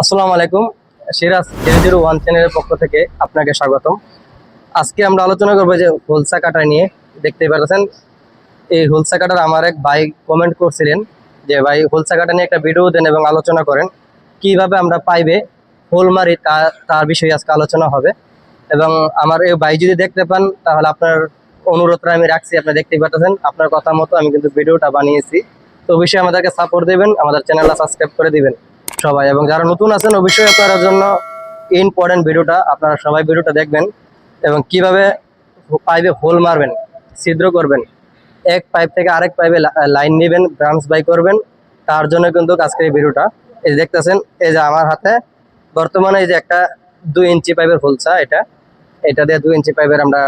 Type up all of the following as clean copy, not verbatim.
আসসালামু আলাইকুম। সিরাজ 001 চ্যানেলের পক্ষ থেকে আপনাকে স্বাগতম। আজকে আমরা আলোচনা করবো যে হোলসা কাটা নিয়ে। দেখতেই পাচ্ছেন এই হোলসা কাটার আমার এক ভাই কমেন্ট করছিলেন যে ভাই হোলসা কাটা নিয়ে একটা ভিডিও দেন এবং আলোচনা করেন, কিভাবে আমরা পাইবে হোল মারি তার বিষয়ে আজকে আলোচনা হবে। এবং আমার এই ভাই যদি দেখতে পান তাহলে আপনার অনুরোধটা আমি রাখছি, আপনি দেখতেই পাচ্ছেন আপনার কথা মতো আমি কিন্তু ভিডিওটা বানিয়েছি। তো অবশ্যই আমাদেরকে সাপোর্ট দেবেন, আমাদের চ্যানেলটা সাবস্ক্রাইব করে দিবেন সবাই। এবং যারা নতুন আছেন অবশ্যই আপনার জন্য ইম্পর্টেন্ট ভিডিওটা, আপনারা সবাই ভিডিওটা দেখবেন এবং কিভাবে পাইপে হোল মারবেন, ছিদ্র করবেন, এক পাইপ থেকে আরেক পাইপে লাইন নেবেন, ব্রাঞ্চ বাই করবেন, তার জন্য কিন্তু আজকের এই ভিডিওটা। এই যে দেখতেছেন, এই যে আমার হাতে বর্তমানে এই যে একটা 2 ইঞ্চি পাইপের হোলসা, এটা দিয়ে 2 ইঞ্চি পাইপের আমরা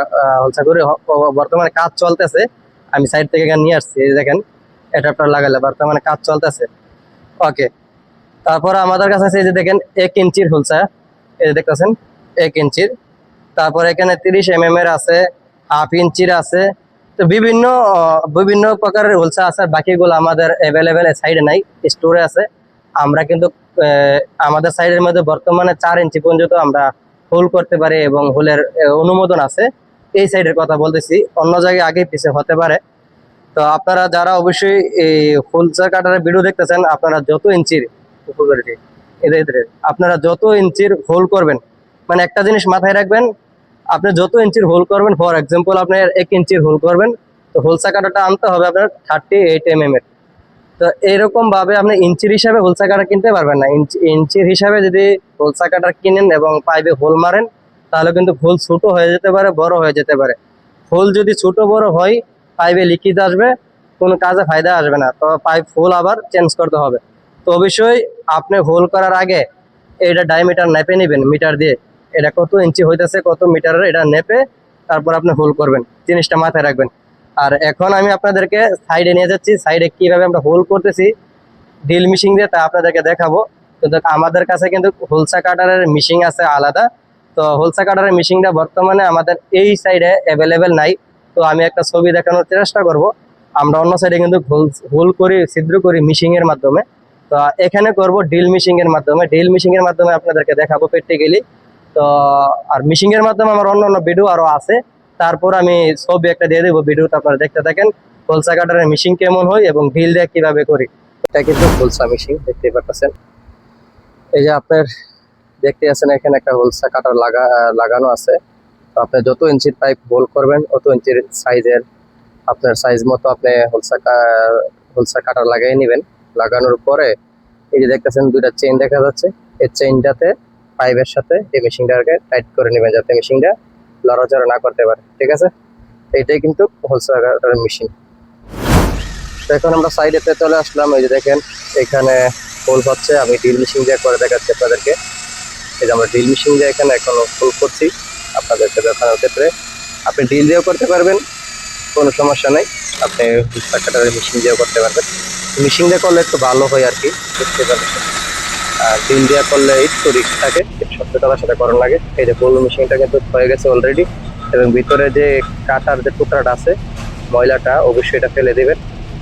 হোলসা করে বর্তমানে কাজ চলতেছে। আমি সাইড থেকে এখানে নিয়ে আসছি, এই দেখেন এটা আপনার লাগালে বর্তমানে কাজ চলতেছে। ওকে, তারপরে আমাদের কাছে আছে এই যে দেখেন 1 ইঞ্চির হোলসা, এই যে দেখতেছেন 1 ইঞ্চির। তারপরে এখানে 30 mm এর আছে, 1/2 ইঞ্চির আছে। তো বিভিন্ন বিভিন্ন প্রকারের হোলসা আছে, বাকিগুলো আমাদের অ্যাভেলেবেল সাইডে নাই, স্টোরে আছে। আমরা কিন্তু আমাদের সাইডের মধ্যে বর্তমানে 4 ইঞ্চি পর্যন্ত আমরা হোল করতে পারি এবং হোলের অনুমোদন আছে। এই সাইডের কথা বলতেছি, অন্য জায়গায় আগে পিছিয়ে হতে পারে। তো আপনারা যারা অবশ্যই এই হোলসা কাটারের ভিডিও দেখতেছেন, আপনারা যত ইঞ্চির আপনারা যত ইঞ্চির হোল করবেন, মানে একটা জিনিস মাথায় রাখবেন, আপনি যত ইঞ্চির হোল করবেন, ফর এক্সাম্পল আপনি 1 ইঞ্চির হোল করবেন, তো হোলসা কাটাটা আনতে হবে আপনার 38 mm এর। তো এরকম ভাবে আপনি ইঞ্চির হিসাবে হোলসা কাটার কিনতে পারবেন না। ইঞ্চির হিসাবে যদি হোলসা কাটার কিনেন এবং পাইপে হোল মারেন, তাহলে কিন্তু হোল ছোট হয়ে যেতে পারে, বড় হয়ে যেতে পারে। হোল যদি ছোট বড় হয়, পাইপে লিকেজ আসবে, কোনো কাজে ফায়দা আসবে না, তো পাইপ হোল আবার চেঞ্জ করতে হবে। তো অবশ্যই আপনি হোল করার আগে এটা ডায়ামিটার নেপে নেবেন, মিটার দিয়ে এটা কত ইঞ্চি হইতেছে, কত মিটারের, এটা নেপে তারপর আপনি হোল করবেন, জিনিসটা মাথায় রাখবেন। আর এখন আমি আপনাদেরকে সাইডে নিয়ে যাচ্ছি, সাইডে কিভাবে আমরা হোল করতেছি ড্রিল মেশিন দিয়ে, তা আপনাদেরকে দেখাবো। কিন্তু আমাদের কাছে কিন্তু হোলসা কাটারের মেশিন আছে আলাদা। তো হোলসা কাটারের মেশিনটা বর্তমানে আমাদের এই সাইডে অ্যাভেলেবেল নাই। তো আমি একটা ছবি দেখানোর চেষ্টা করব। আমরা অন্য সাইডে কিন্তু হোল করি, ছিদ্র করি মেশিনের মাধ্যমে। তো এখানে করব ড্রিল মেশিনের মাধ্যমে। ড্রিল মেশিনের মাধ্যমে আপনাদেরকে দেখাবো প্র্যাকটিক্যালি। তো আর মেশিনের মাধ্যমে আমার অন্য অন্য ভিডিও আরো আছে, তারপর আমি ছবি একটা দিয়ে দেবো, ভিডিওটা আপনারা দেখতে থাকেন হোলসা কাটারের মেশিন কেমন হয় এবং ড্রিল দিয়ে কিভাবে করি। এটা কিন্তু হোলসা মেশিন, দেখতে পাচ্ছেন। এই যে আপনার দেখতে আছেন এখানে একটা হোলসা কাটার লাগানো আছে। তো আপনি যত ইঞ্চির পাইপ হোল করবেন, অত ইঞ্চির সাইজের আপনার সাইজ মতো আপনি হোলসা কাটার লাগিয়ে নেবেন। লাগানোর পরে এই যে দেখতেছেন 2টা চেইন দেখা যাচ্ছে, এই চেইনটাতে পাইপের সাথে এই মেশিনটাকে টাইট করে নেবেন, যাতে মেশিনটা লড়াচড়া না করতে পারে। ঠিক আছে, এইটাই কিন্তু হোলসা কাটার মেশিন। তো এখন আমরা সাইডেতে চলে আসলাম। এই যে দেখেন এখানে হোল হচ্ছে, আমি ড্রিল মেশিন দিয়ে করে দেখাচ্ছি আপনাদেরকে। এই যে আমরা ড্রিল মেশিন দিয়ে এখানে এখন হোল করছি আপনাদেরকে দেখানোর ক্ষেত্রে। আপনি ড্রিল দিয়েও করতে পারবেন, কোনো সমস্যা নেই। আপনি হোলসা কাটারের মেশিন দিয়েও করতে পারবেন। মেশিন দিয়ে করলে একটু ভালো হয় আর কি, বুঝতে পারবেন। আর ড্রিল দিয়ে করলে একটু রিস্ক থাকে, সত্যতার সাথে করার লাগে। এই যে ফুল মেশিনটা কিন্তু হয়ে গেছে অলরেডি, এবং ভিতরে যে কাটার যে টুকরাটা আছে, ময়লাটা অবশ্যই এটা ফেলে দেবেন,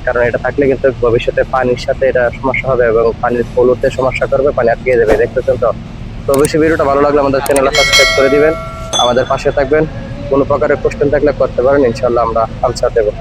কারণ এটা থাকলে কিন্তু ভবিষ্যতে পানির সাথে এটা সমস্যা হবে এবং পানির ফ্লোতে সমস্যা করবে, পানি আটকে যাবে। দেখতেছেন তো। তো অবশ্যই ভিডিওটা ভালো লাগলে আমাদের চ্যানেলটা সাবস্ক্রাইব করে দিবেন, আমাদের পাশে থাকবেন। কোনো প্রকারের কোশ্চেন থাকলে করতে পারেন, ইনশাল্লাহ আমরা আনসার দেবো।